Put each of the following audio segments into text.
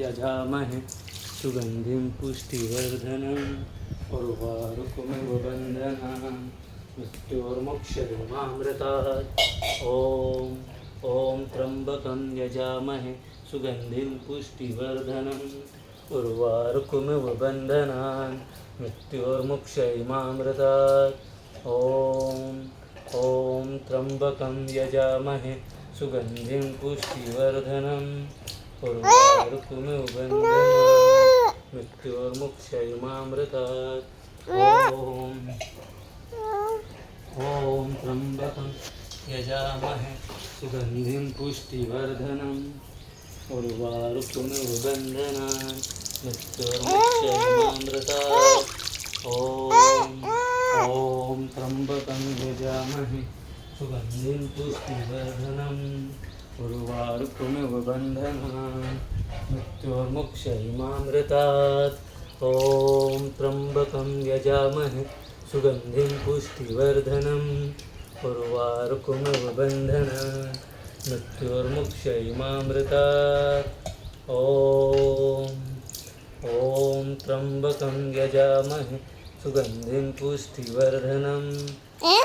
यजामहे सुगन्धिं पुष्टिवर्धनम् उर्वारुकमिव बन्धनान् मृत्योर्मुक्षयमामृतात्। ॐ त्र्यम्बकं यजामहे सुगन्धिं पुष्टिवर्धनम् उर्वारुकमिव बन्धनान् मृत्योर्मुक्षयमामृतात्। ॐ त्र्यम्बकं यजामहे सुगन्धिं पुष्टिवर्धनम् उर्वारुकमिव बन्धनान् मृत्योर्मुक्षयमामृतात्। ॐ त्र्यम्बकं यजामहे सुगन्धिं पुष्टिवर्धनम् उर्वारुकमिव बन्धनान् मृत्योर्मुक्षयमामृतात्। ॐ त्र्यम्बकं यजामहे सुगन्धिं पुष्टिवर्धनम् उर्वारुकमिव बन्धनान् मृत्योर्मुक्षयमामृतात्। ॐ त्र्यम्बकं यजामहे सुगन्धिं पुष्टिवर्धनम् उर्वारुकमिव बन्धनान् मृत्योर्मुक्षयमामृतात्। ॐ त्र्यम्बकं यजामहे सुगन्धिं पुष्टिवर्धनम्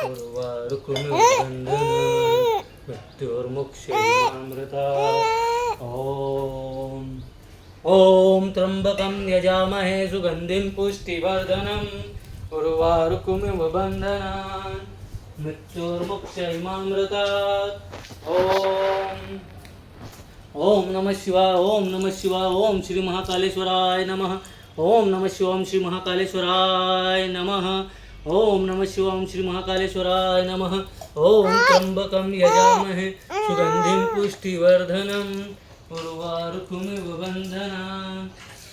उर्वारुकमिव बन्धनान् मृत्योर्मुक्षयमामृतात्। ॐ त्र्यम्बकं यजामहे सुगन्धिं पुष्टिवर्धनम् उर्वारुकमिव बन्धनान् मृत्योर्मुक्षयमामृतात्। ॐ नमः शिवाय। ॐ नमः शिवाय। ॐ श्री महाकालेश्वराय नमः। ॐ नमः शिवाय। श्री महाकालेश्वराय नमः। ॐ नमः शिवाय। श्री महाकालेश्वराय नमः। ॐ त्र्यम्बकं यजामहे सुगन्धिं पुष्टिवर्धनम् उर्वारुकमिव बन्धनान्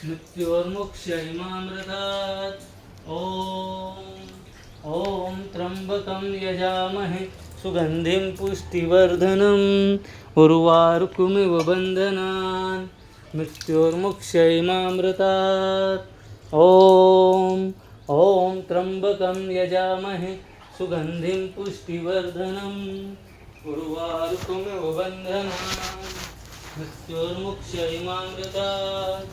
मृत्योर्मुक्षयमामृतात्। ॐ त्र्यम्बकं यजामहे सुगन्धिं पुष्टिवर्धनम् उर्वारुकमिव बन्धनान् मृत्योर्मुक्षयमामृतात्। ॐ त्र्यम्बकं यजामहे सुगन्धिं पुष्टिवर्धनम् उर्वारुकमिव बन्धनान् मृत्योर्मुक्षयमामृतात्।